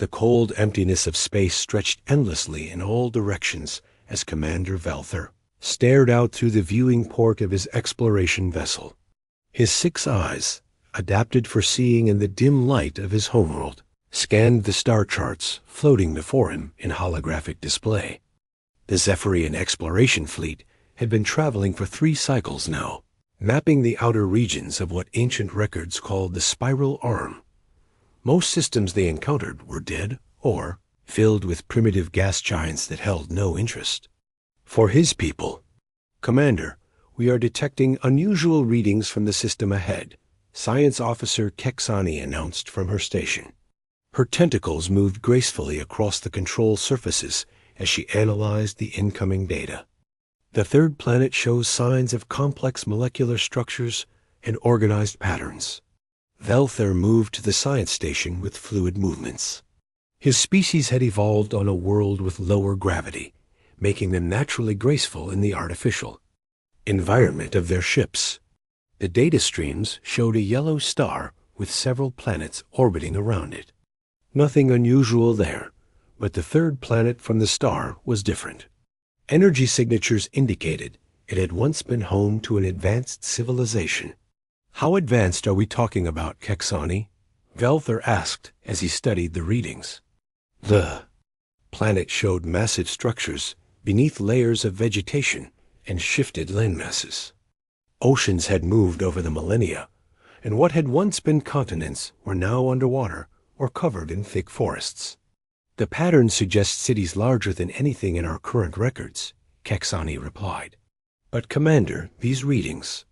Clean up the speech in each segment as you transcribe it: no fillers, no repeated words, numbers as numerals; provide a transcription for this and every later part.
The cold emptiness of space stretched endlessly in all directions as Commander Velther stared out through the viewing port of his exploration vessel. His 6 eyes, adapted for seeing in the dim light of his homeworld, scanned the star charts floating before him in holographic display. The Zephyrian exploration fleet had been traveling for 3 cycles now, mapping the outer regions of what ancient records called the Spiral Arm. Most systems they encountered were dead or filled with primitive gas giants that held no interest. For his people, "Commander, we are detecting unusual readings from the system ahead," Science Officer Kexani announced from her station. Her tentacles moved gracefully across the control surfaces as she analyzed the incoming data. The third planet shows signs of complex molecular structures and organized patterns. Velther moved to the science station with fluid movements. His species had evolved on a world with lower gravity, making them naturally graceful in the artificial environment of their ships. The data streams showed a yellow star with several planets orbiting around it. Nothing unusual there, but the third planet from the star was different. Energy signatures indicated it had once been home to an advanced civilization. "How advanced are we talking about, Kexani?" Velther asked as he studied the readings. The planet showed massive structures beneath layers of vegetation and shifted landmasses. Oceans had moved over the millennia, and what had once been continents were now underwater or covered in thick forests. "The pattern suggests cities larger than anything in our current records," Kexani replied. "But Commander, these readings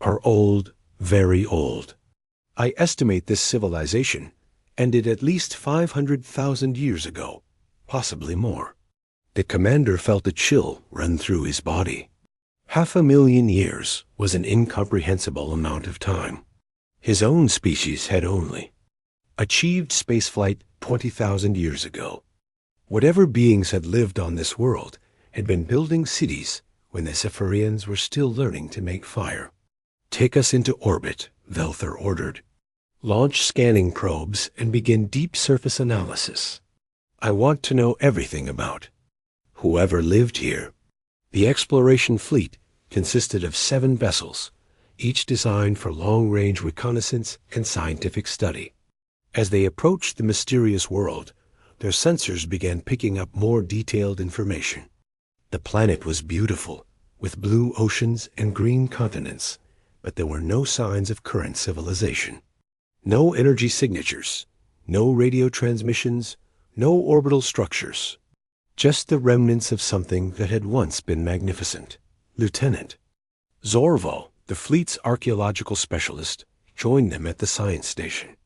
are old, very old. I estimate this civilization ended at least 500,000 years ago, possibly more." The Commander felt a chill run through his body. 500,000 years was an incomprehensible amount of time. His own species had only achieved spaceflight 20,000 years ago. Whatever beings had lived on this world had been building cities when the Zephyrians were still learning to make fire. "Take us into orbit," Velther ordered. "Launch scanning probes and begin deep surface analysis. I want to know everything about whoever lived here." The exploration fleet consisted of 7 vessels, each designed for long-range reconnaissance and scientific study. As they approached the mysterious world, their sensors began picking up more detailed information. The planet was beautiful, with blue oceans and green continents, but there were no signs of current civilization. No energy signatures, no radio transmissions, no orbital structures. Just the remnants of something that had once been magnificent. Lieutenant Zorval, the fleet's archaeological specialist, joined them at the science station.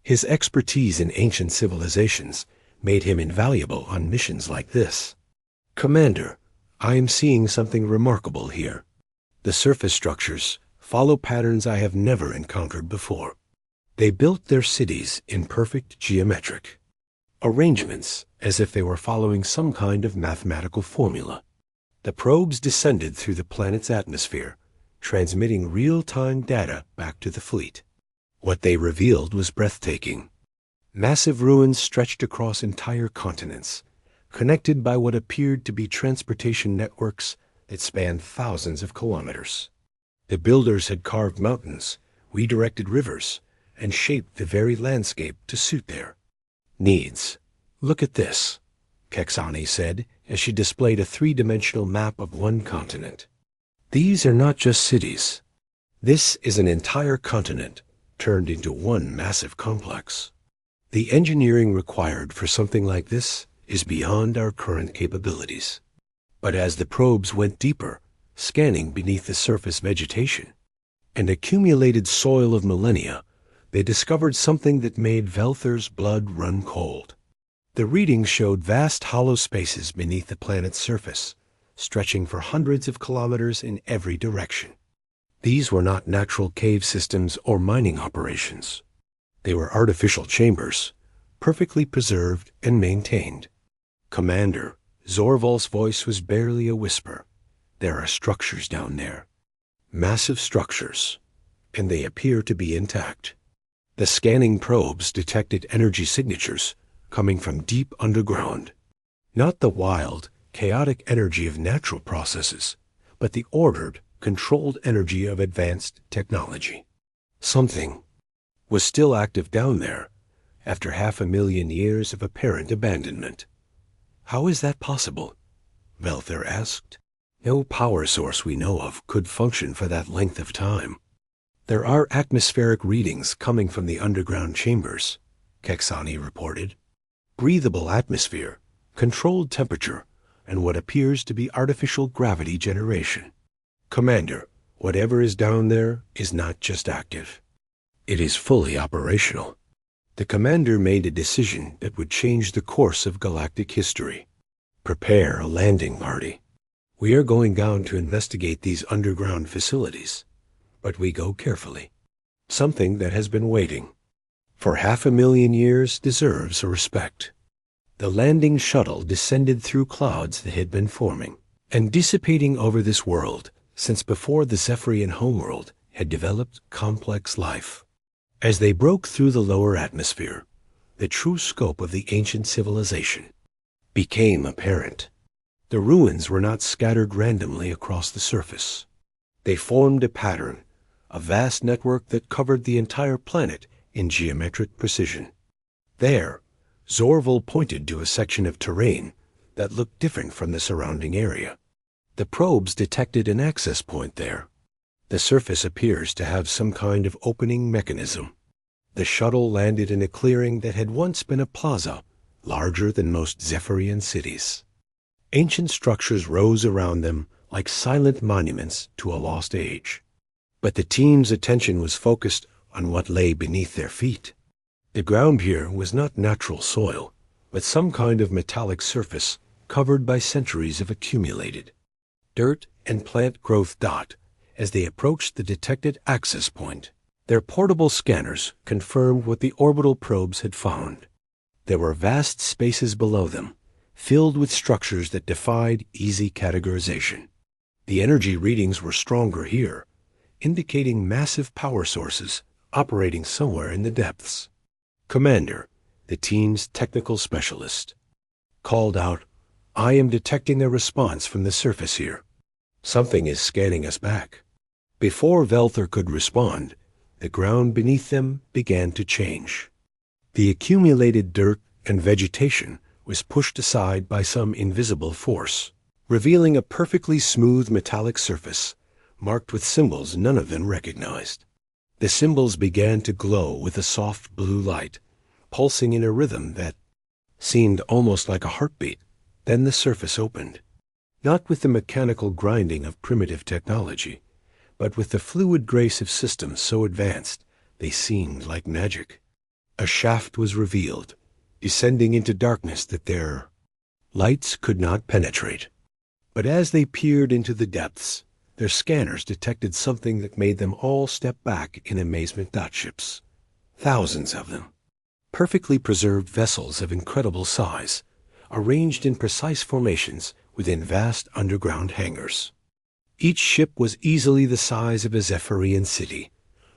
His expertise in ancient civilizations made him invaluable on missions like this. "Commander, I am seeing something remarkable here. The surface structures follow patterns I have never encountered before. They built their cities in perfect geometric arrangements, as if they were following some kind of mathematical formula. The probes descended through the planet's atmosphere, transmitting real-time data back to the fleet. What they revealed was breathtaking. Massive ruins stretched across entire continents, connected by what appeared to be transportation networks that spanned thousands of kilometers. The builders had carved mountains, redirected rivers, and shaped the very landscape to suit their needs. "Look at this," Kexani said as she displayed a 3-dimensional map of one continent. "These are not just cities. This is an entire continent turned into one massive complex. The engineering required for something like this is beyond our current capabilities." But as the probes went deeper, scanning beneath the surface vegetation and accumulated soil of millennia, they discovered something that made Velther's blood run cold. The readings showed vast hollow spaces beneath the planet's surface, stretching for hundreds of kilometers in every direction. These were not natural cave systems or mining operations. They were artificial chambers, perfectly preserved and maintained. "Commander," Zorval's voice was barely a whisper, "there are structures down there. Massive structures, and they appear to be intact." The scanning probes detected energy signatures coming from deep underground. Not the wild, chaotic energy of natural processes, but the ordered, controlled energy of advanced technology. Something was still active down there after 500,000 years of apparent abandonment. How is that possible? Velther asked. No power source we know of could function for that length of time. There are atmospheric readings coming from the underground chambers, Kexani reported. Breathable atmosphere, controlled temperature, and what appears to be artificial gravity generation. Commander, whatever is down there is not just active. It is fully operational. The commander made a decision that would change the course of galactic history. Prepare a landing party. We are going down to investigate these underground facilities, but we go carefully. Something that has been waiting for 500,000 years deserves a respect. The landing shuttle descended through clouds that had been forming and dissipating over this world since before the Zephyrian homeworld had developed complex life. As they broke through the lower atmosphere, the true scope of the ancient civilization became apparent. The ruins were not scattered randomly across the surface. They formed a pattern, a vast network that covered the entire planet in geometric precision. There, Zorval pointed to a section of terrain that looked different from the surrounding area. The probes detected an access point there. The surface appears to have some kind of opening mechanism. The shuttle landed in a clearing that had once been a plaza, larger than most Zephyrian cities. Ancient structures rose around them like silent monuments to a lost age. But the team's attention was focused on what lay beneath their feet. The ground here was not natural soil, but some kind of metallic surface covered by centuries of accumulated dirt and plant growth dot. As they approached the detected access point, their portable scanners confirmed what the orbital probes had found. There were vast spaces below them, filled with structures that defied easy categorization. The energy readings were stronger here, indicating massive power sources operating somewhere in the depths. Commander, the team's technical specialist, called out, "I am detecting a response from the surface here. Something is scanning us back." Before Velther could respond, the ground beneath them began to change. The accumulated dirt and vegetation was pushed aside by some invisible force, revealing a perfectly smooth metallic surface marked with symbols none of them recognized. The symbols began to glow with a soft blue light, pulsing in a rhythm that seemed almost like a heartbeat. Then the surface opened, not with the mechanical grinding of primitive technology, but with the fluid grace of systems so advanced they seemed like magic. A shaft was revealed, descending into darkness that their lights could not penetrate. But as they peered into the depths, their scanners detected something that made them all step back in amazement. Ships, thousands of them, perfectly preserved vessels of incredible size, arranged in precise formations within vast underground hangars. Each ship was easily the size of a Zephyrian city,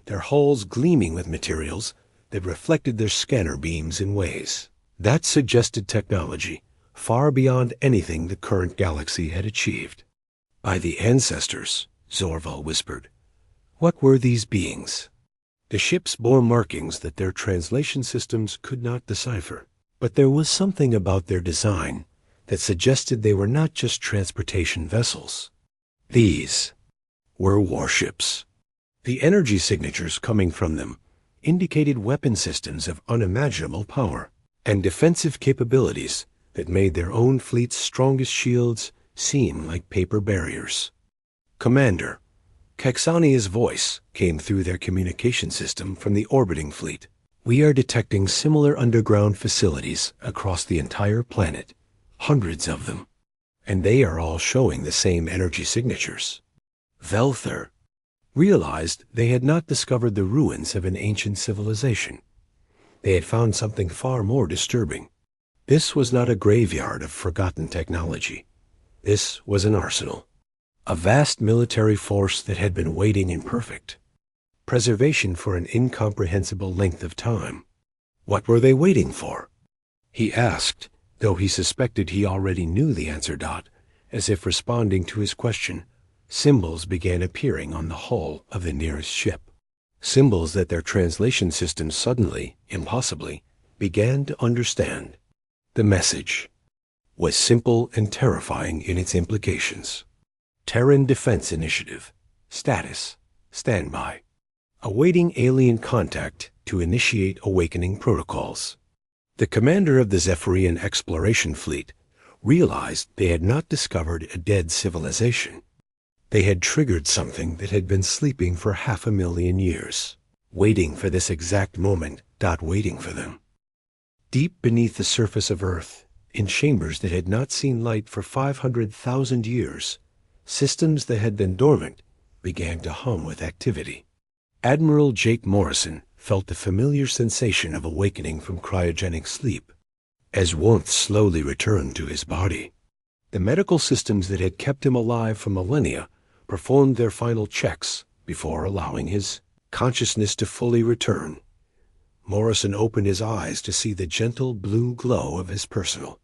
their hulls gleaming with materials that reflected their scanner beams in ways that suggested technology far beyond anything the current galaxy had achieved. By the ancestors, Zorval whispered. What were these beings? The ships bore markings that their translation systems could not decipher, but there was something about their design that suggested they were not just transportation vessels. These were warships. The energy signatures coming from them indicated weapon systems of unimaginable power and defensive capabilities that made their own fleet's strongest shields seem like paper barriers. Commander, Kexania's voice came through their communication system from the orbiting fleet. We are detecting similar underground facilities across the entire planet, hundreds of them, and they are all showing the same energy signatures. Velther realized they had not discovered the ruins of an ancient civilization. They had found something far more disturbing. This was not a graveyard of forgotten technology. This was an arsenal, a vast military force that had been waiting in perfect preservation for an incomprehensible length of time. What were they waiting for? He asked, though he suspected he already knew the answer. As if responding to his question, symbols began appearing on the hull of the nearest ship. Symbols that their translation system suddenly, impossibly, began to understand. The message was simple and terrifying in its implications. Terran Defense Initiative. Status: standby. Awaiting alien contact to initiate awakening protocols. The commander of the Zephyrian exploration fleet realized they had not discovered a dead civilization. They had triggered something that had been sleeping for 500,000 years, waiting for this exact moment, waiting for them. Deep beneath the surface of Earth, in chambers that had not seen light for 500,000 years, systems that had been dormant began to hum with activity. Admiral Jake Morrison felt the familiar sensation of awakening from cryogenic sleep, as warmth slowly returned to his body. The medical systems that had kept him alive for millennia performed their final checks before allowing his consciousness to fully return. Morrison opened his eyes to see the gentle blue glow of his personal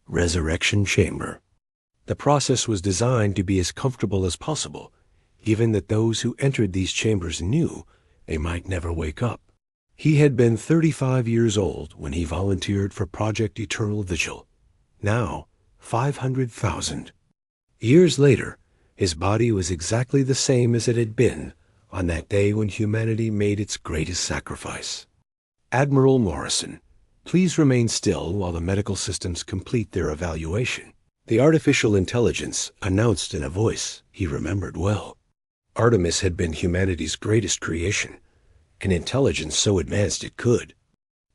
resurrection chamber. The process was designed to be as comfortable as possible, given that those who entered these chambers knew they might never wake up. He had been 35 years old when he volunteered for Project Eternal Vigil. Now, 500,000. Years later, his body was exactly the same as it had been on that day when humanity made its greatest sacrifice. Admiral Morrison, please remain still while the medical systems complete their evaluation. The artificial intelligence announced in a voice he remembered well. Artemis had been humanity's greatest creation, an intelligence so advanced it could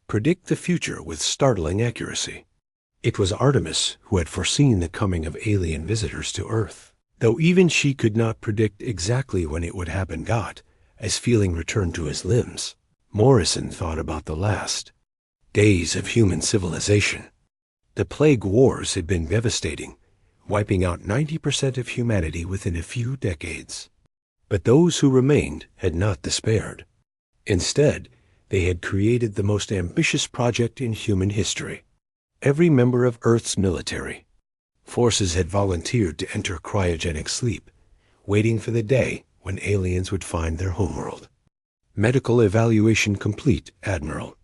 predict the future with startling accuracy. It was Artemis who had foreseen the coming of alien visitors to Earth, though even she could not predict exactly when it would happen. As feeling returned to his limbs, Morrison thought about the last days of human civilization. The plague wars had been devastating, wiping out 90% of humanity within a few decades. But those who remained had not despaired. Instead, they had created the most ambitious project in human history. Every member of Earth's military forces had volunteered to enter cryogenic sleep, waiting for the day when aliens would find their homeworld. Medical evaluation complete, Admiral.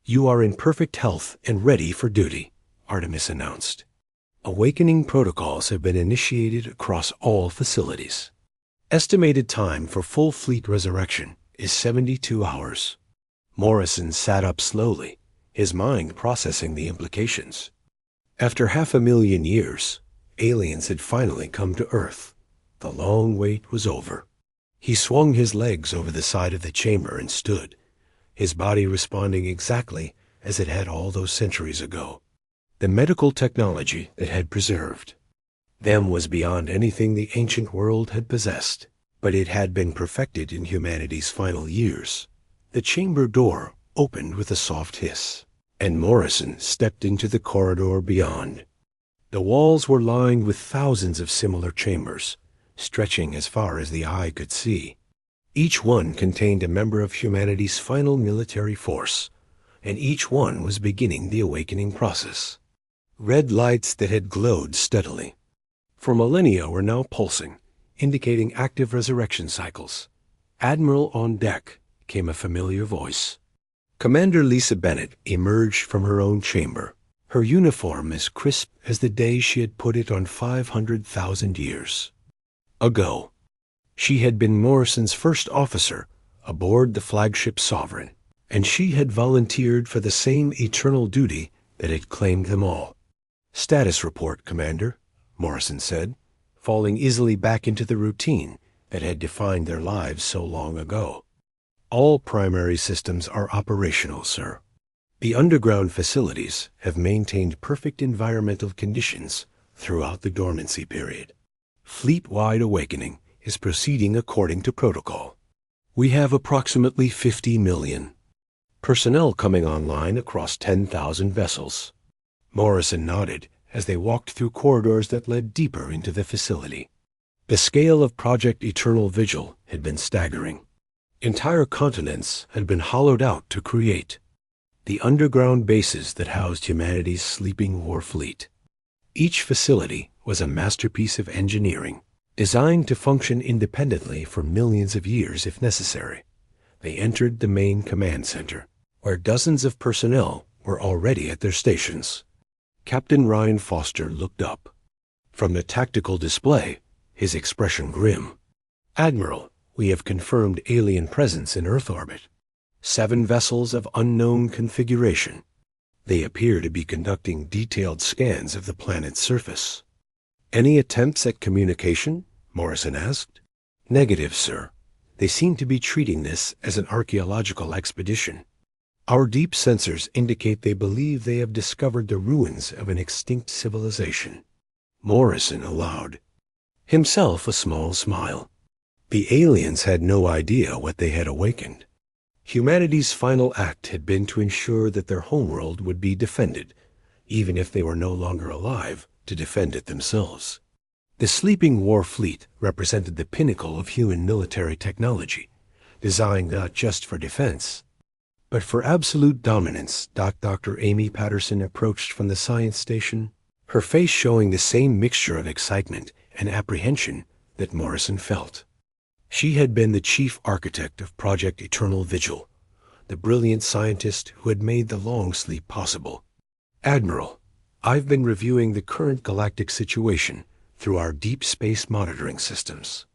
You are in perfect health and ready for duty, Artemis announced. Awakening protocols have been initiated across all facilities. Estimated time for full fleet resurrection is 72 hours. Morrison sat up slowly, his mind processing the implications. After 500,000 years, aliens had finally come to Earth. The long wait was over. He swung his legs over the side of the chamber and stood, his body responding exactly as it had all those centuries ago. The medical technology that had preserved them was beyond anything the ancient world had possessed, but it had been perfected in humanity's final years. The chamber door opened with a soft hiss, and Morrison stepped into the corridor beyond. The walls were lined with thousands of similar chambers, stretching as far as the eye could see. Each one contained a member of humanity's final military force, and each one was beginning the awakening process. Red lights that had glowed steadily for millennia were now pulsing, indicating active resurrection cycles. Admiral, on deck, came a familiar voice. Commander Lisa Bennett emerged from her own chamber, her uniform as crisp as the day she had put it on 500,000 years ago. She had been Morrison's first officer aboard the flagship Sovereign, and she had volunteered for the same eternal duty that had claimed them all. Status report, Commander, Morrison said, falling easily back into the routine that had defined their lives so long ago. All primary systems are operational, sir. The underground facilities have maintained perfect environmental conditions throughout the dormancy period. Fleet-wide awakening is proceeding according to protocol. We have approximately 50 million personnel coming online across 10,000 vessels. Morrison nodded as they walked through corridors that led deeper into the facility. The scale of Project Eternal Vigil had been staggering. Entire continents had been hollowed out to create the underground bases that housed humanity's sleeping war fleet. Each facility was a masterpiece of engineering, designed to function independently for millions of years if necessary. They entered the main command center, where dozens of personnel were already at their stations. Captain Ryan Foster looked up. From the tactical display, his expression grim. "Admiral, we have confirmed alien presence in Earth orbit. 7 vessels of unknown configuration. They appear to be conducting detailed scans of the planet's surface." "Any attempts at communication?" Morrison asked. "Negative, sir. They seem to be treating this as an archaeological expedition. Our deep sensors indicate they believe they have discovered the ruins of an extinct civilization." Morrison allowed himself a small smile. The aliens had no idea what they had awakened. Humanity's final act had been to ensure that their homeworld would be defended, even if they were no longer alive to defend it themselves. The sleeping war fleet represented the pinnacle of human military technology, designed not just for defense, but for absolute dominance. Dr. Amy Patterson approached from the science station, her face showing the same mixture of excitement and apprehension that Morrison felt. She had been the chief architect of Project Eternal Vigil, the brilliant scientist who had made the long sleep possible. "Admiral, I've been reviewing the current galactic situation through our deep space monitoring systems.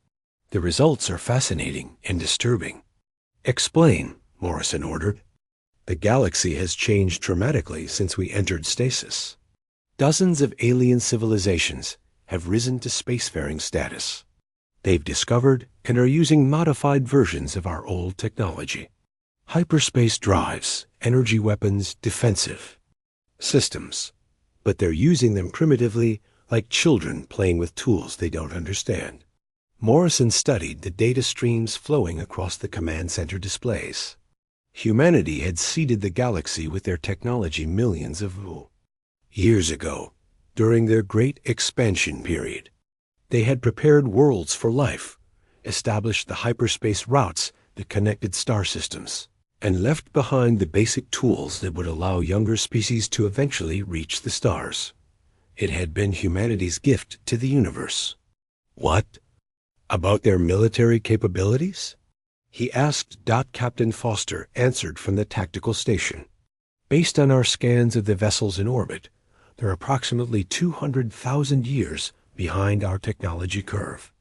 The results are fascinating and disturbing." "Explain," Morrison ordered. "The galaxy has changed dramatically since we entered stasis. Dozens of alien civilizations have risen to spacefaring status. They've discovered and are using modified versions of our old technology. Hyperspace drives, energy weapons, defensive systems. But they're using them primitively, like children playing with tools they don't understand." Morrison studied the data streams flowing across the command center displays. Humanity had seeded the galaxy with their technology millions of years ago, during their great expansion period. They had prepared worlds for life, established the hyperspace routes that connected star systems, and left behind the basic tools that would allow younger species to eventually reach the stars. It had been humanity's gift to the universe. "What about their military capabilities?" he asked. Captain Foster answered from the tactical station. "Based on our scans of the vessels in orbit, they're approximately 200,000 years behind our technology curve.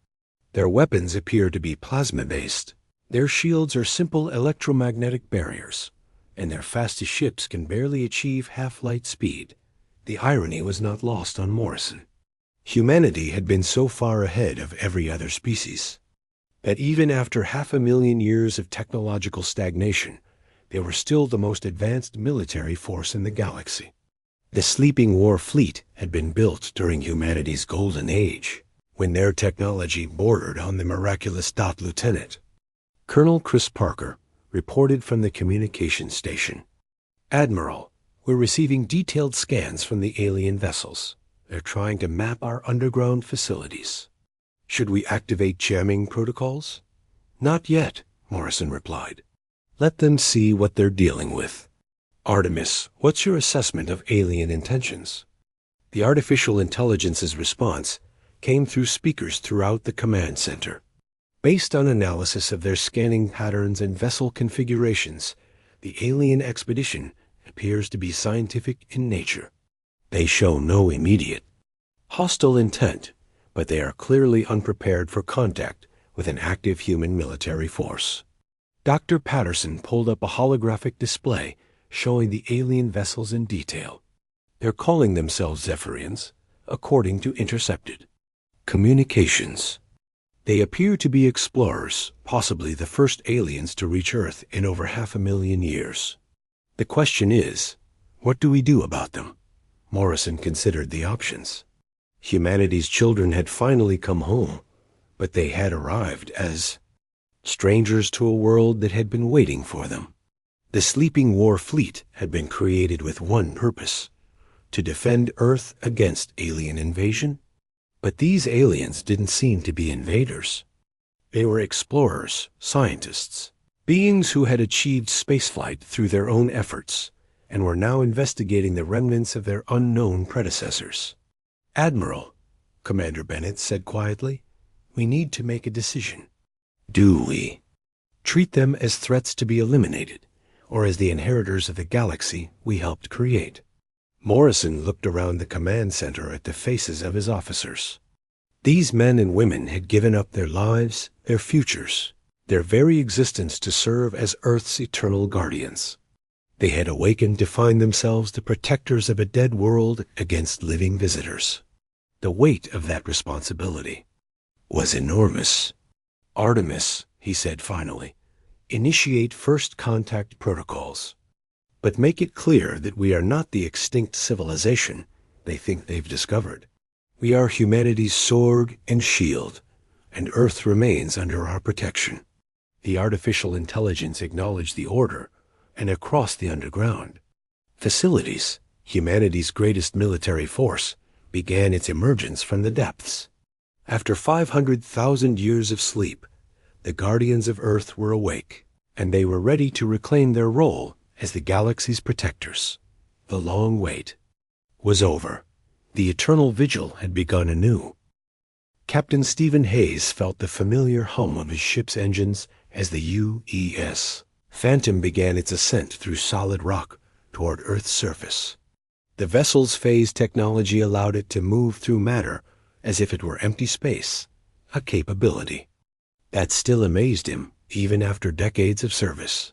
Their weapons appear to be plasma-based. Their shields are simple electromagnetic barriers, and their fastest ships can barely achieve half-light speed." The irony was not lost on Morrison. Humanity had been so far ahead of every other species that even after 500,000 years of technological stagnation, they were still the most advanced military force in the galaxy. The sleeping war fleet had been built during humanity's golden age, when their technology bordered on the miraculous. Lieutenant Colonel Chris Parker reported from the communications station. "Admiral, we're receiving detailed scans from the alien vessels. They're trying to map our underground facilities." "Should we activate jamming protocols?" "Not yet," Morrison replied. "Let them see what they're dealing with. Artemis, what's your assessment of alien intentions?" The artificial intelligence's response came through speakers throughout the command center. "Based on analysis of their scanning patterns and vessel configurations, the alien expedition appears to be scientific in nature. They show no immediate hostile intent, but they are clearly unprepared for contact with an active human military force." Dr. Patterson pulled up a holographic display showing the alien vessels in detail. "They're calling themselves Zephyrians, according to intercepted communications. They appear to be explorers, possibly the first aliens to reach Earth in over 500,000 years. The question is, what do we do about them?" Morrison considered the options. Humanity's children had finally come home, but they had arrived as strangers to a world that had been waiting for them. The sleeping war fleet had been created with one purpose: to defend Earth against alien invasion. But these aliens didn't seem to be invaders. They were explorers, scientists, beings who had achieved spaceflight through their own efforts and were now investigating the remnants of their unknown predecessors. "Admiral," Commander Bennett said quietly, "we need to make a decision." "Do we?" "Treat them as threats to be eliminated, or as the inheritors of the galaxy we helped create." Morrison looked around the command center at the faces of his officers. These men and women had given up their lives, their futures, their very existence to serve as Earth's eternal guardians. They had awakened to find themselves the protectors of a dead world against living visitors. The weight of that responsibility was enormous. "Artemis," he said finally, "initiate first contact protocols. But make it clear that we are not the extinct civilization they think they've discovered. We are humanity's sword and shield, and Earth remains under our protection." The artificial intelligence acknowledged the order, and across the underground facilities, humanity's greatest military force, began its emergence from the depths. After 500,000 years of sleep, the guardians of Earth were awake, and they were ready to reclaim their role as the galaxy's protectors. The long wait was over. The eternal vigil had begun anew. Captain Stephen Hayes felt the familiar hum of his ship's engines as the UES Phantom began its ascent through solid rock toward Earth's surface. The vessel's phase technology allowed it to move through matter as if it were empty space, a capability that still amazed him even after decades of service.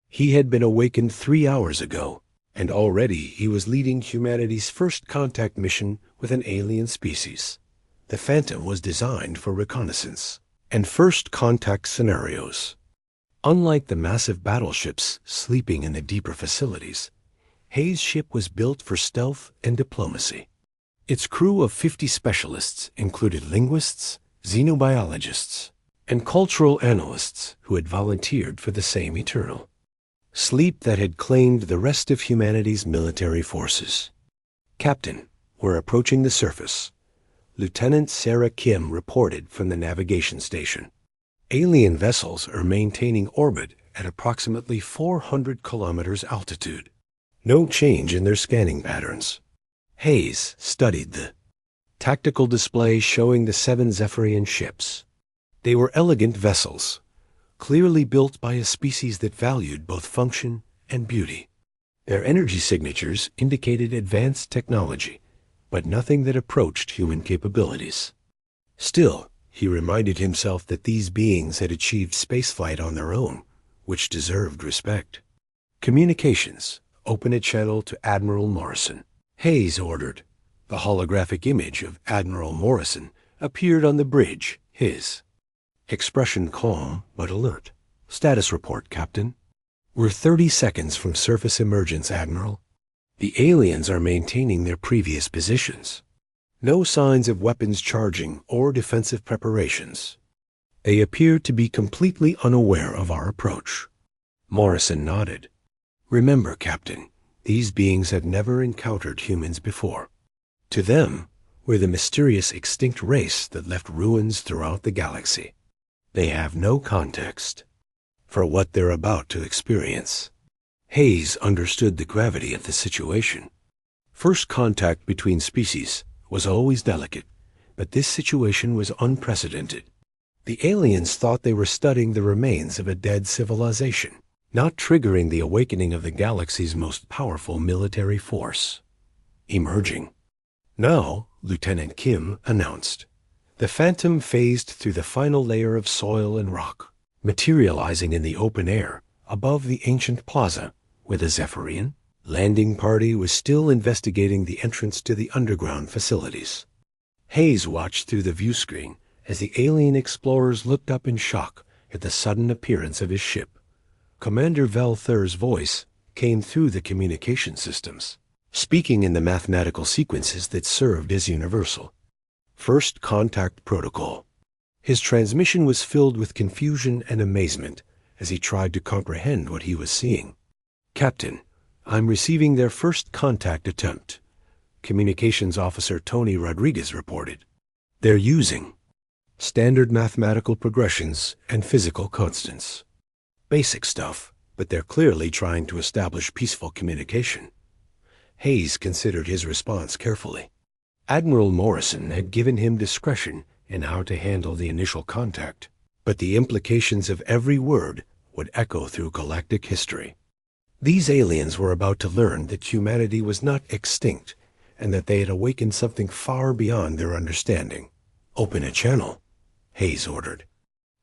He had been awakened 3 hours ago, and already he was leading humanity's first contact mission with an alien species. The Phantom was designed for reconnaissance and first contact scenarios. Unlike the massive battleships sleeping in the deeper facilities, Hayes' ship was built for stealth and diplomacy. Its crew of 50 specialists included linguists, xenobiologists, and cultural analysts who had volunteered for the same eternal sleep that had claimed the rest of humanity's military forces. "Captain, we're approaching the surface," Lieutenant Sarah Kim reported from the navigation station. "Alien vessels are maintaining orbit at approximately 400 kilometers altitude. No change in their scanning patterns." Hayes studied the tactical display showing the 7 Zephyrian ships. They were elegant vessels, clearly built by a species that valued both function and beauty. Their energy signatures indicated advanced technology, but nothing that approached human capabilities. Still, he reminded himself that these beings had achieved spaceflight on their own, which deserved respect. "Communications, open a channel to Admiral Morrison," Hayes ordered. The holographic image of Admiral Morrison appeared on the bridge, his expression calm but alert. "Status report, Captain. We're 30 seconds from surface emergence, Admiral. The aliens are maintaining their previous positions. No signs of weapons charging or defensive preparations. They appear to be completely unaware of our approach." Morrison nodded. "Remember, Captain, these beings have never encountered humans before. To them, we're the mysterious extinct race that left ruins throughout the galaxy. They have no context for what they're about to experience." Hayes understood the gravity of the situation. First contact between species was always delicate, but this situation was unprecedented. The aliens thought they were studying the remains of a dead civilization, not triggering the awakening of the galaxy's most powerful military force. Emerging. "Now," Lieutenant Kim announced, the Phantom phased through the final layer of soil and rock, materializing in the open air above the ancient plaza where the Zephyrian landing party was still investigating the entrance to the underground facilities. Hayes watched through the view screen as the alien explorers looked up in shock at the sudden appearance of his ship. Commander Valthur's voice came through the communication systems, speaking in the mathematical sequences that served as universal. First contact protocol. His transmission was filled with confusion and amazement as he tried to comprehend what he was seeing. "Captain, I'm receiving their first contact attempt," Communications Officer Tony Rodriguez reported. "They're using standard mathematical progressions and physical constants. Basic stuff, but they're clearly trying to establish peaceful communication. Hayes considered his response carefully. Admiral Morrison had given him discretion in how to handle the initial contact, but the implications of every word would echo through galactic history. These aliens were about to learn that humanity was not extinct and that they had awakened something far beyond their understanding. "Open a channel," Hayes ordered.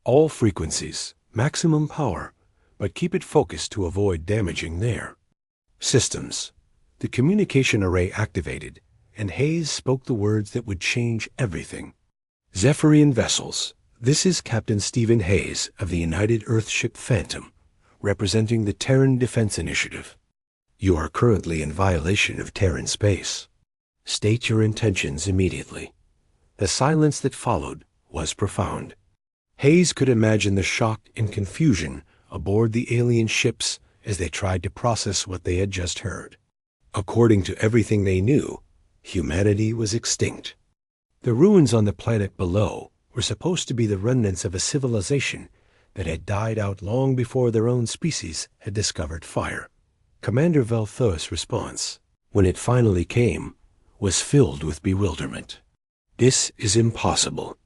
"All frequencies, maximum power, but keep it focused to avoid damaging their systems." The communication array activated, and Hayes spoke the words that would change everything. "Zephyrian vessels, this is Captain Stephen Hayes of the United Earthship Phantom, representing the Terran Defense Initiative. You are currently in violation of Terran space. State your intentions immediately." The silence that followed was profound. Hayes could imagine the shock and confusion aboard the alien ships as they tried to process what they had just heard. According to everything they knew, humanity was extinct. The ruins on the planet below were supposed to be the remnants of a civilization that had died out long before their own species had discovered fire. Commander Valthur's response, when it finally came, was filled with bewilderment. "This is impossible.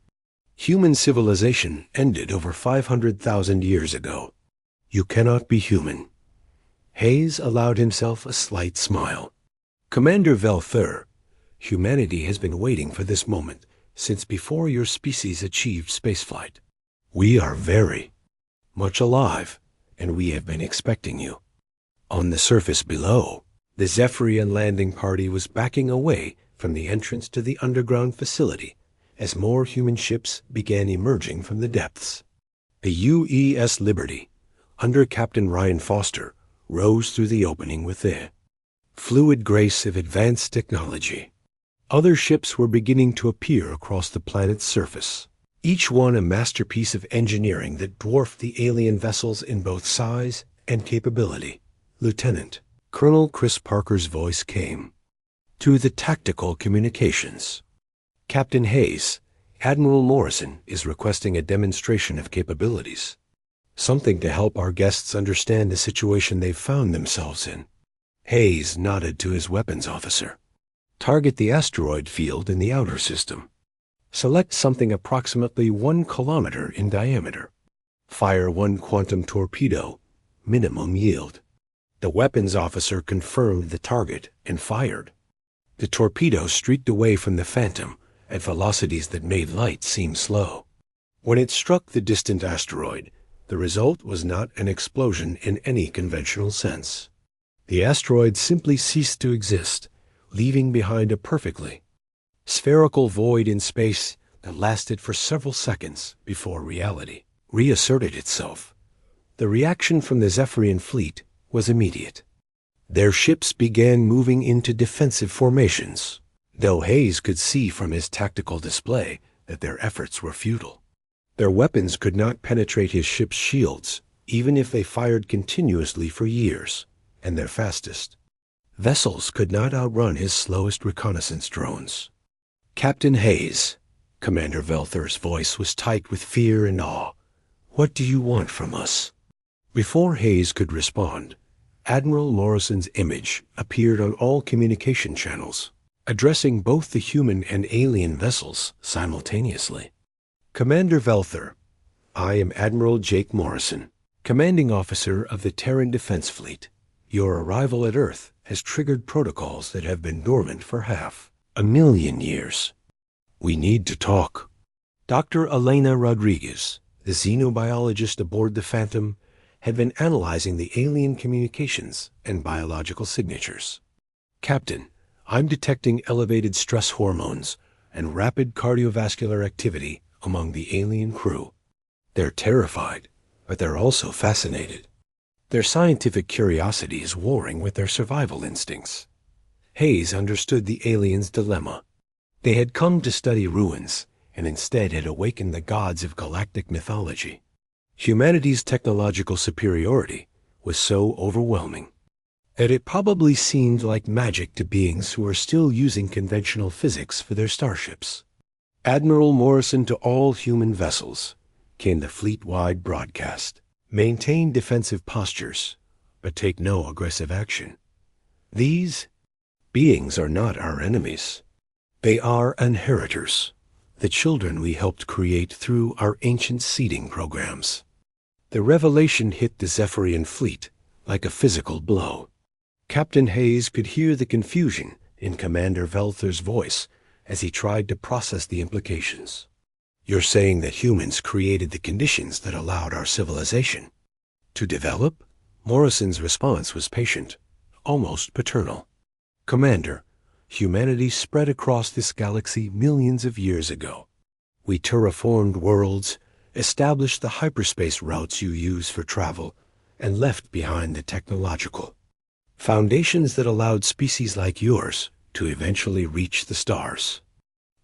Human civilization ended over 500,000 years ago. You cannot be human." Hayes allowed himself a slight smile. "Commander Valthur, humanity has been waiting for this moment since before your species achieved spaceflight. We are very much alive, and we have been expecting you." On the surface below, the Zephyrian landing party was backing away from the entrance to the underground facility as more human ships began emerging from the depths. The UES Liberty, under Captain Ryan Foster, rose through the opening with the fluid grace of advanced technology. Other ships were beginning to appear across the planet's surface, each one a masterpiece of engineering that dwarfed the alien vessels in both size and capability. "Lieutenant," Colonel Chris Parker's voice came. "To the tactical communications. Captain Hayes, Admiral Morrison is requesting a demonstration of capabilities. Something to help our guests understand the situation they've found themselves in." Hayes nodded to his weapons officer. "Target the asteroid field in the outer system. Select something approximately 1 kilometer in diameter. Fire 1 quantum torpedo, minimum yield." The weapons officer confirmed the target and fired. The torpedo streaked away from the Phantom at velocities that made light seem slow. When it struck the distant asteroid, the result was not an explosion in any conventional sense. The asteroid simply ceased to exist, leaving behind a perfectly spherical void in space that lasted for several seconds before reality reasserted itself. The reaction from the Zephyrian fleet was immediate. Their ships began moving into defensive formations, though Hayes could see from his tactical display that their efforts were futile. Their weapons could not penetrate his ship's shields, even if they fired continuously for years, and their fastest vessels could not outrun his slowest reconnaissance drones. "Captain Hayes," Commander Valthur's voice was tight with fear and awe, "what do you want from us?" Before Hayes could respond, Admiral Morrison's image appeared on all communication channels, addressing both the human and alien vessels simultaneously. "Commander Valthur, I am Admiral Jake Morrison, commanding officer of the Terran Defense Fleet. Your arrival at Earth has triggered protocols that have been dormant for 500,000 years. We need to talk." Dr. Elena Rodriguez, the xenobiologist aboard the Phantom, had been analyzing the alien communications and biological signatures. "Captain, I'm detecting elevated stress hormones and rapid cardiovascular activity among the alien crew. They're terrified, but they're also fascinated. Their scientific curiosity is warring with their survival instincts." Hayes understood the aliens' dilemma. They had come to study ruins and instead had awakened the gods of galactic mythology. Humanity's technological superiority was so overwhelming that it probably seemed like magic to beings who are still using conventional physics for their starships. "Admiral Morrison to all human vessels," came the fleet-wide broadcast. maintain defensive postures, but take no aggressive action. These beings are not our enemies. They are inheritors, the children we helped create through our ancient seeding programs. The revelation hit the Zephyrian fleet like a physical blow. Captain Hayes could hear the confusion in Commander Velther's voice as he tried to process the implications. You're saying that humans created the conditions that allowed our civilization to develop? Morrison's response was patient, almost paternal. Commander, humanity spread across this galaxy millions of years ago. We terraformed worlds, established the hyperspace routes you use for travel, and left behind the technological foundations that allowed species like yours to eventually reach the stars.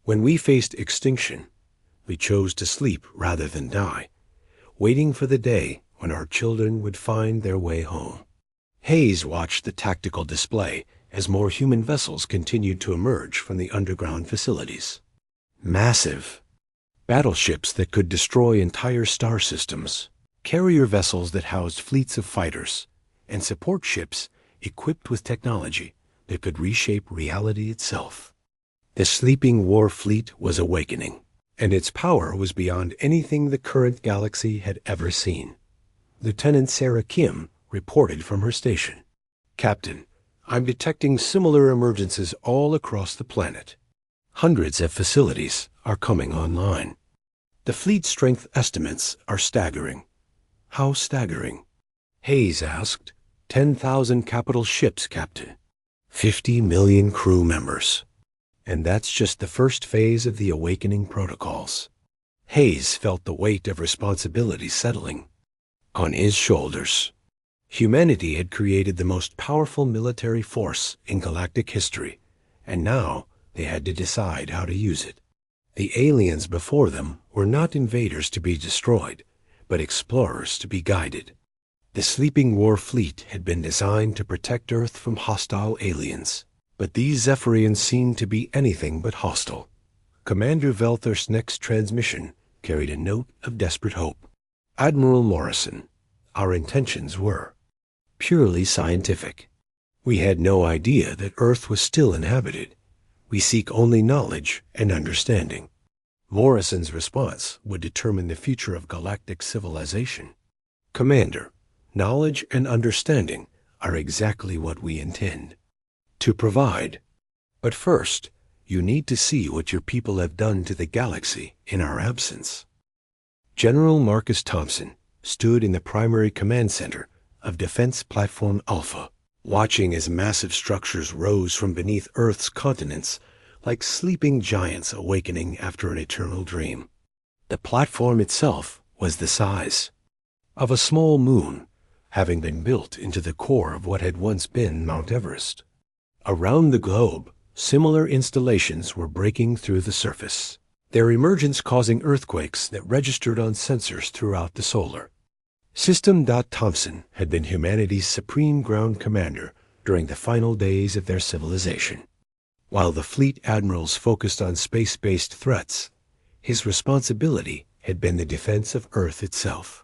When we faced extinction, we chose to sleep rather than die, waiting for the day when our children would find their way home. Hayes watched the tactical display as more human vessels continued to emerge from the underground facilities. Massive battleships that could destroy entire star systems, carrier vessels that housed fleets of fighters, and support ships equipped with technology that could reshape reality itself. The sleeping war fleet was awakening, and its power was beyond anything the current galaxy had ever seen. Lieutenant Sarah Kim reported from her station. Captain, I'm detecting similar emergences all across the planet. Hundreds of facilities are coming online. The fleet strength estimates are staggering. How staggering? Hayes asked. 10,000 capital ships, Captain. 50 million crew members. And that's just the first phase of the awakening protocols. Hayes felt the weight of responsibility settling on his shoulders. Humanity had created the most powerful military force in galactic history, and now they had to decide how to use it. The aliens before them were not invaders to be destroyed, but explorers to be guided. The sleeping war fleet had been designed to protect Earth from hostile aliens, but these Zephyrians seemed to be anything but hostile. Commander Velther's next transmission carried a note of desperate hope. Admiral Morrison, our intentions were purely scientific. We had no idea that Earth was still inhabited. We seek only knowledge and understanding. Morrison's response would determine the future of galactic civilization. Commander, knowledge and understanding are exactly what we intend to provide. But first, you need to see what your people have done to the galaxy in our absence. General Marcus Thompson stood in the primary command center of Defense Platform Alpha, watching as massive structures rose from beneath Earth's continents like sleeping giants awakening after an eternal dream. The platform itself was the size of a small moon, having been built into the core of what had once been Mount Everest. Around the globe, similar installations were breaking through the surface, their emergence causing earthquakes that registered on sensors throughout the solar system. Thompson had been humanity's supreme ground commander during the final days of their civilization. While the fleet admirals focused on space-based threats, his responsibility had been the defense of Earth itself.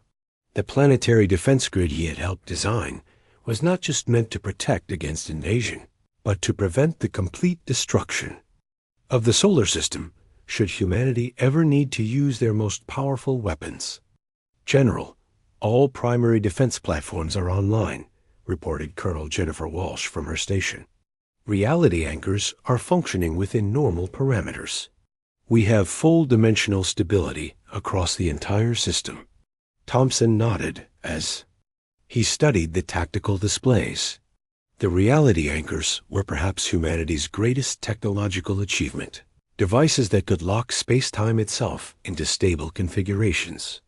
The planetary defense grid he had helped design was not just meant to protect against invasion, but to prevent the complete destruction of the solar system should humanity ever need to use their most powerful weapons. General, all primary defense platforms are online, reported Colonel Jennifer Walsh from her station. Reality anchors are functioning within normal parameters. We have full dimensional stability across the entire system. Thompson nodded as he studied the tactical displays. The reality anchors were perhaps humanity's greatest technological achievement, devices that could lock space-time itself into stable configurations.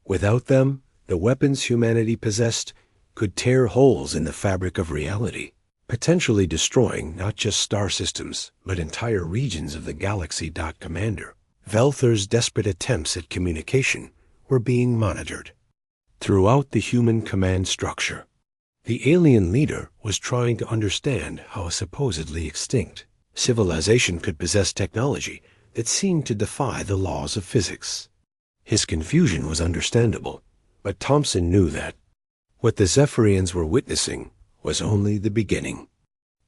Without them, the weapons humanity possessed could tear holes in the fabric of reality, potentially destroying not just star systems, but entire regions of the galaxy. Commander Velther's desperate attempts at communication were being monitored throughout the human command structure. The alien leader was trying to understand how a supposedly extinct civilization could possess technology that seemed to defy the laws of physics. His confusion was understandable, But Thompson knew that what the Zephyrians were witnessing was only the beginning.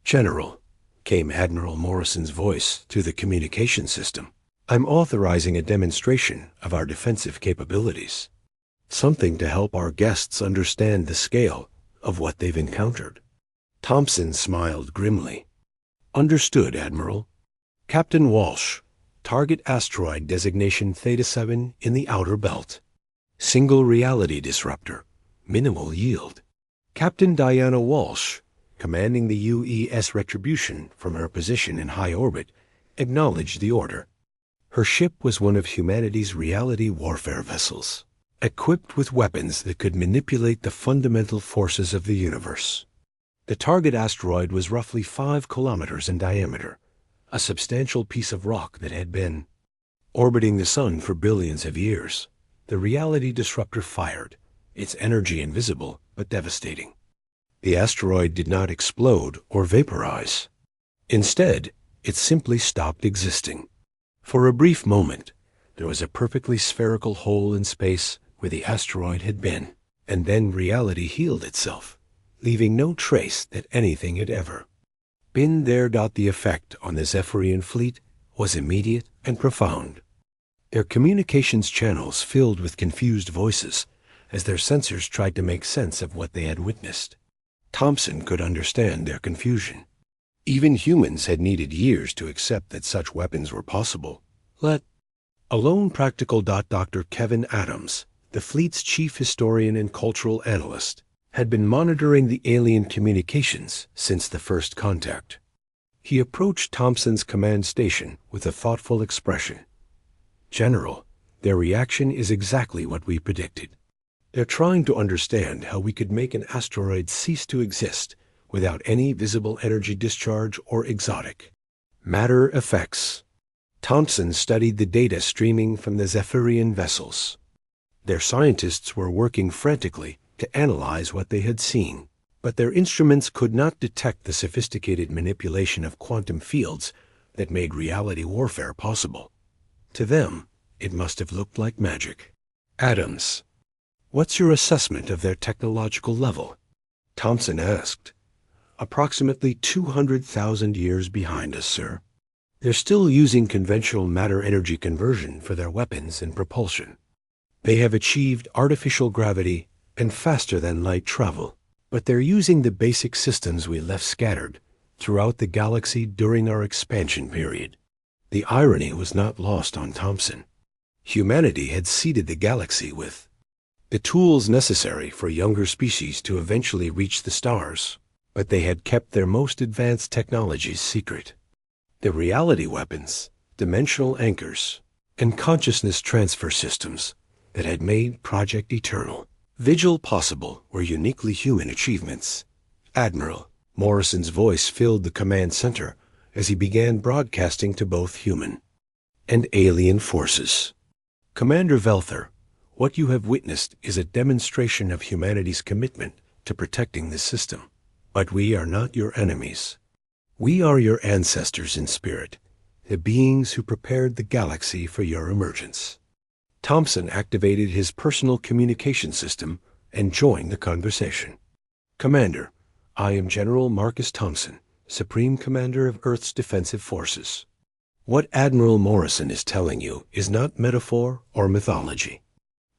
"General," came Admiral Morrison's voice through the communication system, "I'm authorizing a demonstration of our defensive capabilities. Something to help our guests understand the scale of what they've encountered." Thompson smiled grimly. "Understood, Admiral. Captain Walsh, target asteroid designation Theta-7 in the outer belt. Single reality disruptor, minimal yield." Captain Diana Walsh, commanding the UES Retribution from her position in high orbit, acknowledged the order. Her ship was one of humanity's reality warfare vessels, equipped with weapons that could manipulate the fundamental forces of the universe. The target asteroid was roughly 5 kilometers in diameter, a substantial piece of rock that had been orbiting the sun for billions of years. The reality disruptor fired, its energy invisible but devastating. The asteroid did not explode or vaporize. Instead, it simply stopped existing. For a brief moment, there was a perfectly spherical hole in space where the asteroid had been, and then reality healed itself, leaving no trace that anything had ever been there. The effect on the Zephyrian fleet was immediate and profound. Their communications channels filled with confused voices as their sensors tried to make sense of what they had witnessed. Thompson could understand their confusion. Even humans had needed years to accept that such weapons were possible. Let alone practical. Dr. Kevin Adams, the fleet's chief historian and cultural analyst, had been monitoring the alien communications since the first contact. He approached Thompson's command station with a thoughtful expression. "General, their reaction is exactly what we predicted. They're trying to understand how we could make an asteroid cease to exist without any visible energy discharge or exotic matter effects." Thompson studied the data streaming from the Zephyrian vessels. Their scientists were working frantically to analyze what they had seen, but their instruments could not detect the sophisticated manipulation of quantum fields that made reality warfare possible. To them, it must have looked like magic. "Adams, what's your assessment of their technological level?" Thompson asked. "Approximately 200,000 years behind us, sir. They're still using conventional matter-energy conversion for their weapons and propulsion. They have achieved artificial gravity and faster-than-light travel, but they're using the basic systems we left scattered throughout the galaxy during our expansion period." The irony was not lost on Thompson. Humanity had seeded the galaxy with the tools necessary for younger species to eventually reach the stars, but they had kept their most advanced technologies secret. The reality weapons, dimensional anchors, and consciousness transfer systems that had made Project Eternal Vigil possible were uniquely human achievements. "Admiral," Morrison's voice filled the command center as he began broadcasting to both human and alien forces. "Commander Velther, what you have witnessed is a demonstration of humanity's commitment to protecting this system. But we are not your enemies. We are your ancestors in spirit, the beings who prepared the galaxy for your emergence." Thompson activated his personal communication system and joined the conversation. "Commander, I am General Marcus Thompson, Supreme Commander of Earth's Defensive Forces. What Admiral Morrison is telling you is not metaphor or mythology.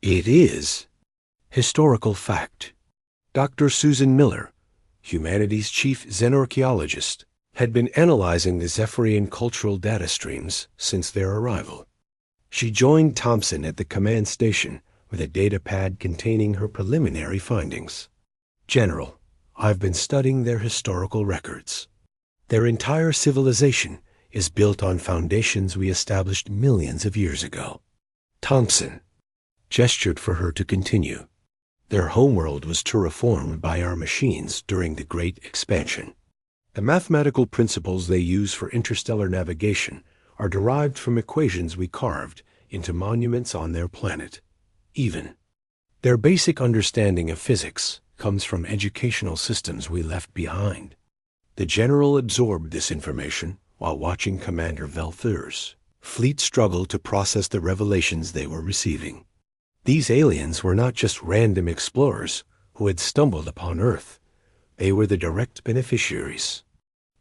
It is historical fact." Dr. Susan Miller, humanity's chief xenorchaeologist, had been analyzing the Zephyrian cultural data streams since their arrival. She joined Thompson at the command station with a data pad containing her preliminary findings. "General, I've been studying their historical records. Their entire civilization is built on foundations we established millions of years ago." Thompson gestured for her to continue. "Their homeworld was terraformed by our machines during the Great Expansion. The mathematical principles they use for interstellar navigation are derived from equations we carved into monuments on their planet. Even their basic understanding of physics comes from educational systems we left behind." The general absorbed this information while watching Commander Velther's fleet struggle to process the revelations they were receiving. These aliens were not just random explorers who had stumbled upon Earth. They were the direct beneficiaries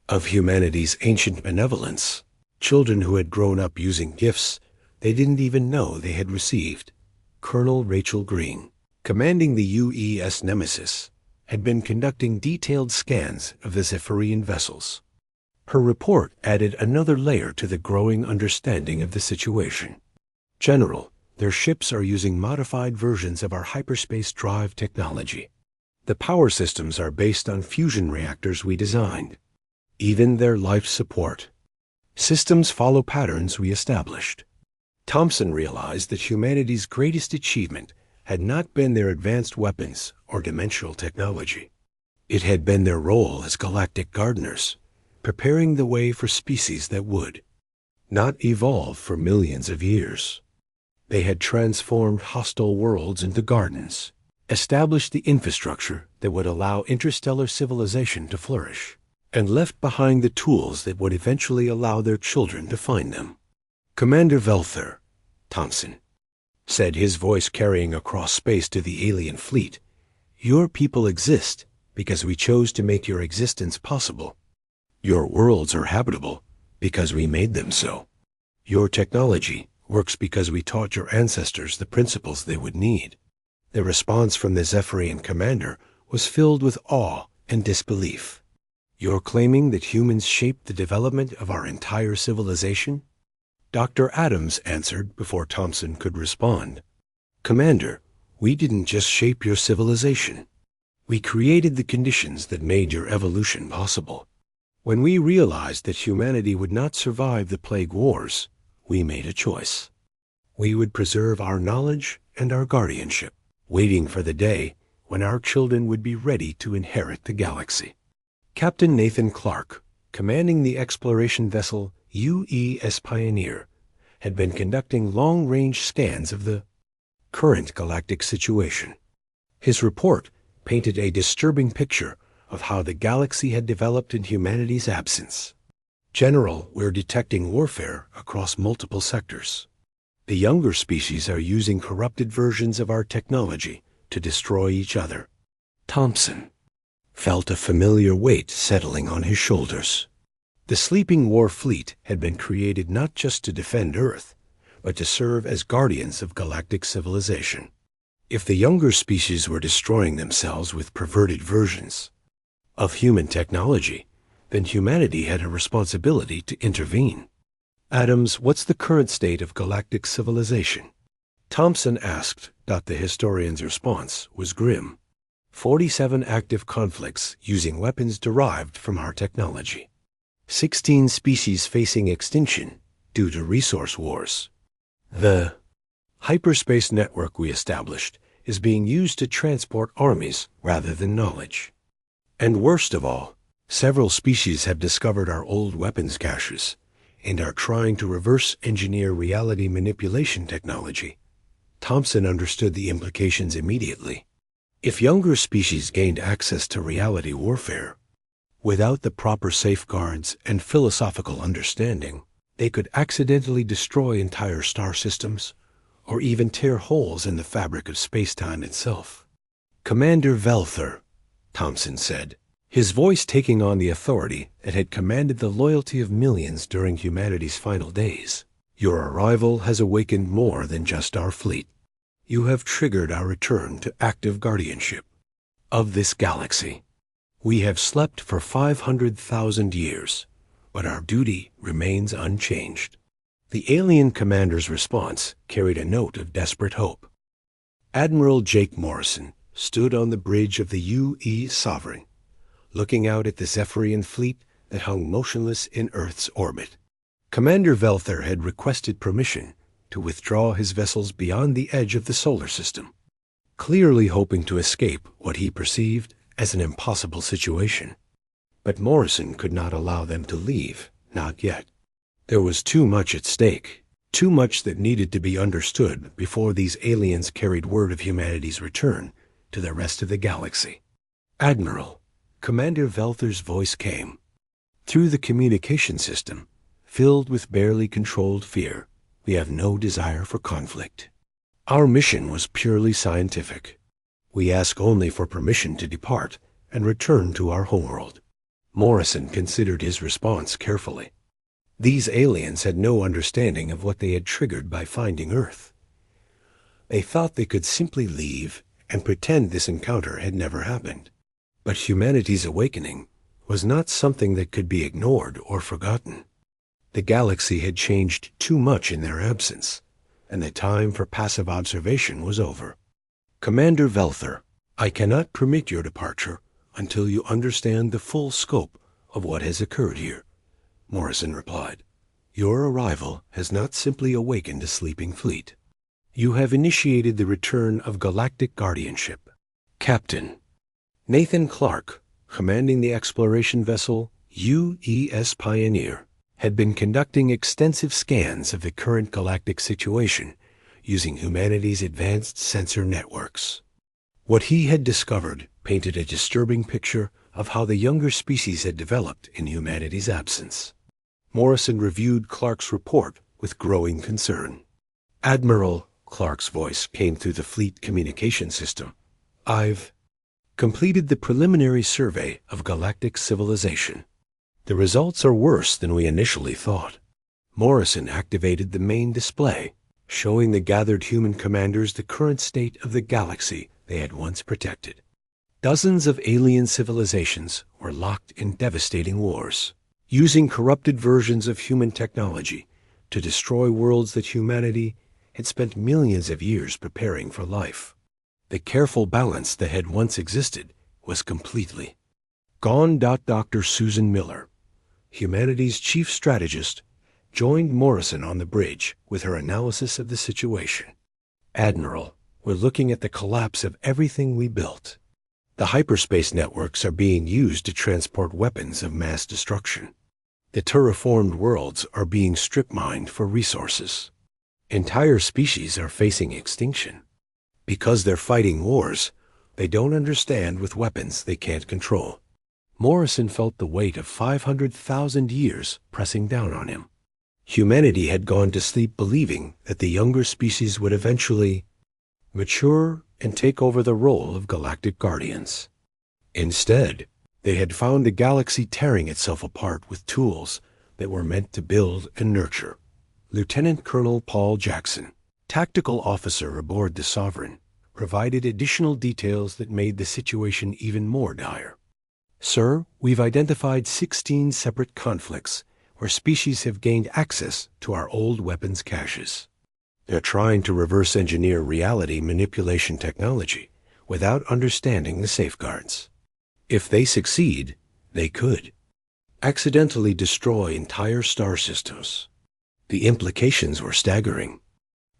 of humanity's ancient benevolence, children who had grown up using gifts they didn't even know they had received. Colonel Rachel Green, commanding the UES Nemesis, had been conducting detailed scans of the Zephyrian vessels. Her report added another layer to the growing understanding of the situation. General, their ships are using modified versions of our hyperspace drive technology. The power systems are based on fusion reactors we designed. Even their life support systems follow patterns we established. Thompson realized that humanity's greatest achievement had not been their advanced weapons or dimensional technology. It had been their role as galactic gardeners, preparing the way for species that would not evolve for millions of years. They had transformed hostile worlds into gardens, established the infrastructure that would allow interstellar civilization to flourish, and left behind the tools that would eventually allow their children to find them. Commander Velther, Thompson said, his voice carrying across space to the alien fleet, "Your people exist because we chose to make your existence possible. Your worlds are habitable because we made them so. Your technology works because we taught your ancestors the principles they would need." The response from the Zephyrian commander was filled with awe and disbelief. "You're claiming that humans shaped the development of our entire civilization?" Dr. Adams answered before Thompson could respond. "Commander, we didn't just shape your civilization. We created the conditions that made your evolution possible. When we realized that humanity would not survive the plague wars, we made a choice. We would preserve our knowledge and our guardianship, waiting for the day when our children would be ready to inherit the galaxy." Captain Nathan Clark, commanding the exploration vessel UES Pioneer, had been conducting long-range scans of the current galactic situation. His report painted a disturbing picture of how the galaxy had developed in humanity's absence. "General, we're detecting warfare across multiple sectors. The younger species are using corrupted versions of our technology to destroy each other." Thompson felt a familiar weight settling on his shoulders. The sleeping war fleet had been created not just to defend Earth, but to serve as guardians of galactic civilization. If the younger species were destroying themselves with perverted versions of human technology, then humanity had a responsibility to intervene. "Adams, what's the current state of galactic civilization?" Thompson asked. The historian's response was grim. 47 active conflicts using weapons derived from our technology. 16 species facing extinction due to resource wars. The hyperspace network we established is being used to transport armies rather than knowledge. And worst of all, several species have discovered our old weapons caches and are trying to reverse engineer reality manipulation technology. Thompson understood the implications immediately. If younger species gained access to reality warfare, without the proper safeguards and philosophical understanding, they could accidentally destroy entire star systems or even tear holes in the fabric of space-time itself. "Commander Velther," Thompson said, his voice taking on the authority that had commanded the loyalty of millions during humanity's final days, "your arrival has awakened more than just our fleet. You have triggered our return to active guardianship of this galaxy. We have slept for 500,000 years, but our duty remains unchanged." The alien commander's response carried a note of desperate hope. Admiral Jake Morrison stood on the bridge of the UE Sovereign, looking out at the Zephyrian fleet that hung motionless in Earth's orbit. Commander Velther had requested permission to withdraw his vessels beyond the edge of the solar system, clearly hoping to escape what he perceived as an impossible situation. But Morrison could not allow them to leave, not yet. There was too much at stake, too much that needed to be understood before these aliens carried word of humanity's return to the rest of the galaxy. "Admiral," Commander Velther's voice came through the communication system, filled with barely controlled fear. "We have no desire for conflict. Our mission was purely scientific. We ask only for permission to depart and return to our homeworld." Morrison considered his response carefully. These aliens had no understanding of what they had triggered by finding Earth. They thought they could simply leave and pretend this encounter had never happened. But humanity's awakening was not something that could be ignored or forgotten. The galaxy had changed too much in their absence, and the time for passive observation was over. "Commander Velther, I cannot permit your departure until you understand the full scope of what has occurred here," Morrison replied. "Your arrival has not simply awakened a sleeping fleet. You have initiated the return of galactic guardianship. Captain Nathan Clark, commanding the exploration vessel UES Pioneer, had been conducting extensive scans of the current galactic situation using humanity's advanced sensor networks. What he had discovered painted a disturbing picture of how the younger species had developed in humanity's absence. Morrison reviewed Clark's report with growing concern. "Admiral," Clark's voice came through the fleet communication system, "I've completed the preliminary survey of galactic civilization. The results are worse than we initially thought." Morrison activated the main display, showing the gathered human commanders the current state of the galaxy they had once protected. Dozens of alien civilizations were locked in devastating wars, using corrupted versions of human technology to destroy worlds that humanity had spent millions of years preparing for life. The careful balance that had once existed was completely gone. Dr. Susan Miller, humanity's chief strategist, joined Morrison on the bridge with her analysis of the situation. "Admiral, we're looking at the collapse of everything we built. The hyperspace networks are being used to transport weapons of mass destruction. The terraformed worlds are being strip-mined for resources. Entire species are facing extinction. Because they're fighting wars, they don't understand with weapons they can't control." Morrison felt the weight of 500,000 years pressing down on him. Humanity had gone to sleep believing that the younger species would eventually mature and take over the role of galactic guardians. Instead, they had found the galaxy tearing itself apart with tools that were meant to build and nurture. Lieutenant Colonel Paul Jackson, tactical officer aboard the Sovereign, provided additional details that made the situation even more dire. "Sir, we've identified 16 separate conflicts where species have gained access to our old weapons caches. They're trying to reverse engineer reality manipulation technology without understanding the safeguards. If they succeed, they could accidentally destroy entire star systems." The implications were staggering.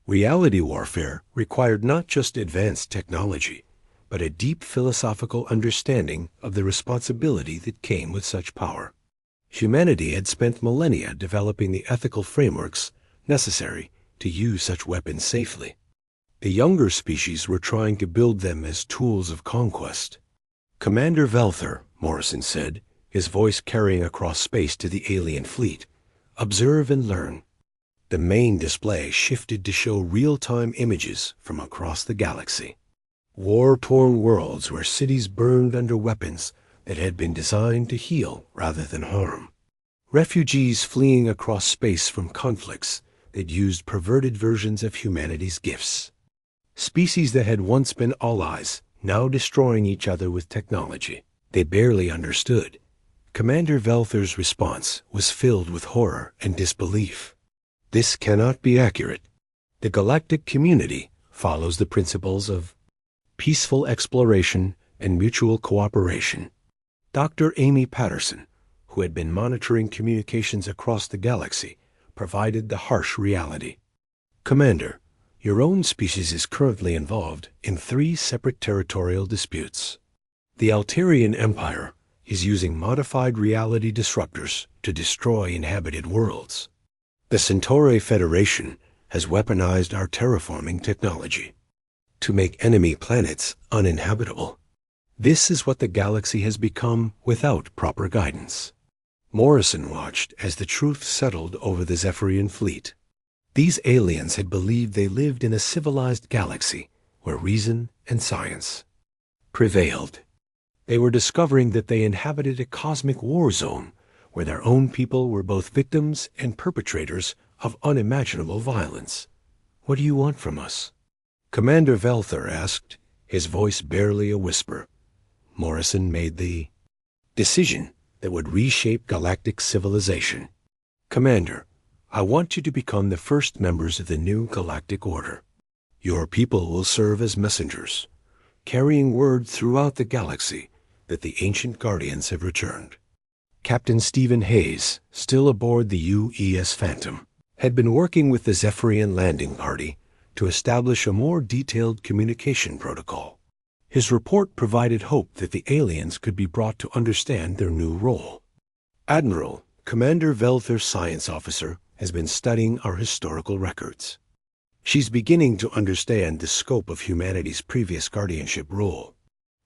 Reality warfare required not just advanced technology, but a deep philosophical understanding of the responsibility that came with such power. Humanity had spent millennia developing the ethical frameworks necessary to use such weapons safely. The younger species were trying to build them as tools of conquest. "Commander Velther," Morrison said, his voice carrying across space to the alien fleet, "observe and learn." The main display shifted to show real-time images from across the galaxy. War-torn worlds where cities burned under weapons that had been designed to heal rather than harm. Refugees fleeing across space from conflicts that used perverted versions of humanity's gifts. Species that had once been allies, now destroying each other with technology they barely understood. Commander Velther's response was filled with horror and disbelief. "This cannot be accurate. The galactic community follows the principles of peaceful exploration and mutual cooperation." Dr. Amy Patterson, who had been monitoring communications across the galaxy, provided the harsh reality. "Commander, your own species is currently involved in 3 separate territorial disputes. The Altarian Empire is using modified reality disruptors to destroy inhabited worlds. The Centauri Federation has weaponized our terraforming technology to make enemy planets uninhabitable. This is what the galaxy has become without proper guidance." Morrison watched as the truth settled over the Zephyrian fleet. These aliens had believed they lived in a civilized galaxy where reason and science prevailed. They were discovering that they inhabited a cosmic war zone where their own people were both victims and perpetrators of unimaginable violence. "What do you want from us?" Commander Velther asked, his voice barely a whisper. Morrison made the decision that would reshape galactic civilization. "Commander, I want you to become the first members of the new galactic order. Your people will serve as messengers, carrying word throughout the galaxy that the ancient guardians have returned." Captain Stephen Hayes, still aboard the UES Phantom, had been working with the Zephyrian landing party to establish a more detailed communication protocol. His report provided hope that the aliens could be brought to understand their new role. "Admiral, Commander Velther's science officer has been studying our historical records. She's beginning to understand the scope of humanity's previous guardianship role."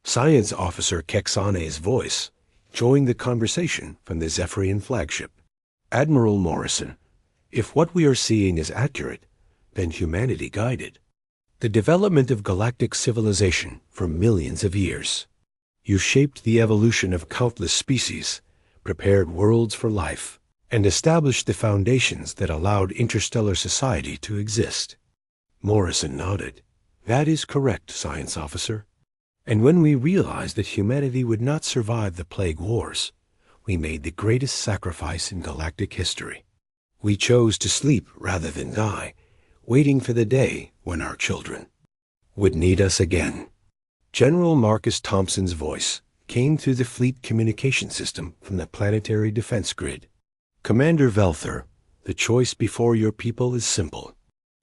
Science Officer Kexane's voice joined the conversation from the Zephyrian flagship. "Admiral Morrison, if what we are seeing is accurate, then humanity guided the development of galactic civilization for millions of years. You shaped the evolution of countless species, prepared worlds for life, and established the foundations that allowed interstellar society to exist." Morrison nodded. "That is correct, Science Officer. And when we realized that humanity would not survive the plague wars, we made the greatest sacrifice in galactic history. We chose to sleep rather than die, waiting for the day when our children would need us again." General Marcus Thompson's voice came through the fleet communication system from the planetary defense grid. "Commander Velther, the choice before your people is simple.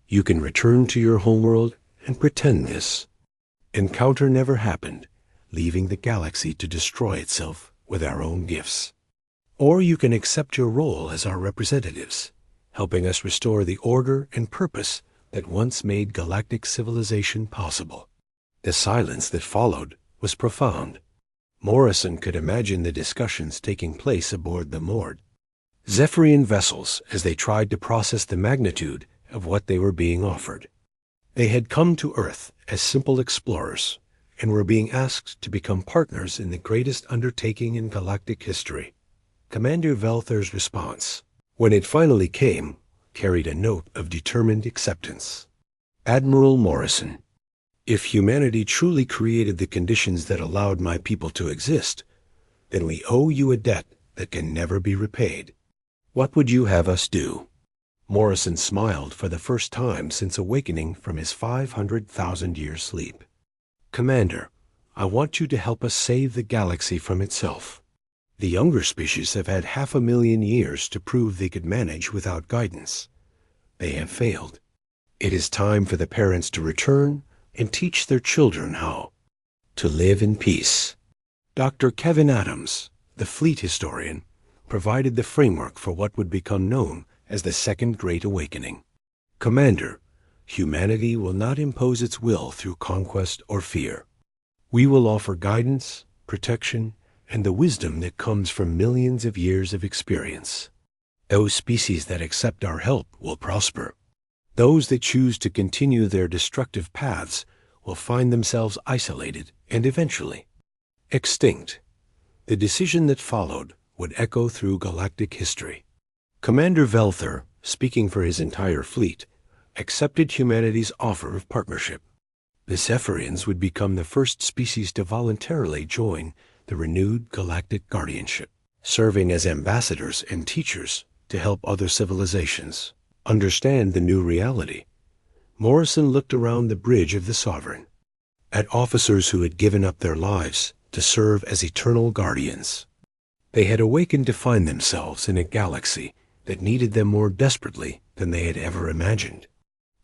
You can return to your homeworld and pretend this encounter never happened, leaving the galaxy to destroy itself with our own gifts. Or you can accept your role as our representatives, helping us restore the order and purpose that once made galactic civilization possible." The silence that followed was profound. Morrison could imagine the discussions taking place aboard the moored Zephyrian vessels as they tried to process the magnitude of what they were being offered. They had come to Earth as simple explorers and were being asked to become partners in the greatest undertaking in galactic history. Commander Velther's response, when it finally came, carried a note of determined acceptance. "Admiral Morrison, if humanity truly created the conditions that allowed my people to exist, then we owe you a debt that can never be repaid. What would you have us do?" Morrison smiled for the first time since awakening from his 500,000-year sleep. "Commander, I want you to help us save the galaxy from itself. The younger species have had 500,000 years to prove they could manage without guidance. They have failed. It is time for the parents to return and teach their children how to live in peace." Dr. Kevin Adams, the fleet historian, provided the framework for what would become known as the Second Great Awakening. "Commander, humanity will not impose its will through conquest or fear. We will offer guidance, protection, and the wisdom that comes from millions of years of experience. Those species that accept our help will prosper. Those that choose to continue their destructive paths will find themselves isolated and eventually extinct." The decision that followed would echo through galactic history. Commander Velther, speaking for his entire fleet, accepted humanity's offer of partnership. The Zephyrians would become the first species to voluntarily join the renewed galactic guardianship, serving as ambassadors and teachers to help other civilizations understand the new reality. Morrison looked around the bridge of the Sovereign, at officers who had given up their lives to serve as eternal guardians. They had awakened to find themselves in a galaxy that needed them more desperately than they had ever imagined.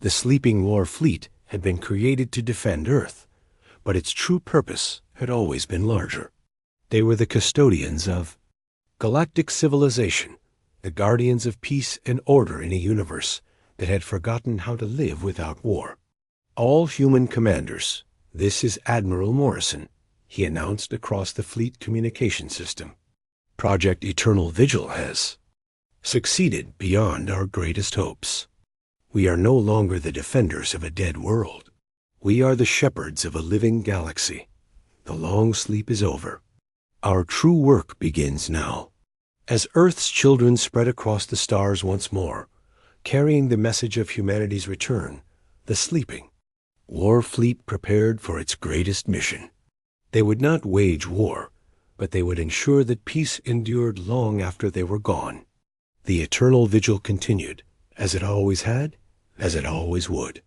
The sleeping war fleet had been created to defend Earth, but its true purpose had always been larger. They were the custodians of galactic civilization, the guardians of peace and order in a universe that had forgotten how to live without war. "All human commanders, this is Admiral Morrison," he announced across the fleet communication system. "Project Eternal Vigil has succeeded beyond our greatest hopes. We are no longer the defenders of a dead world. We are the shepherds of a living galaxy. The long sleep is over. Our true work begins now. As Earth's children spread across the stars once more, carrying the message of humanity's return, the sleeping war fleet prepared for its greatest mission. They would not wage war, but they would ensure that peace endured long after they were gone. The eternal vigil continued, as it always had, as it always would.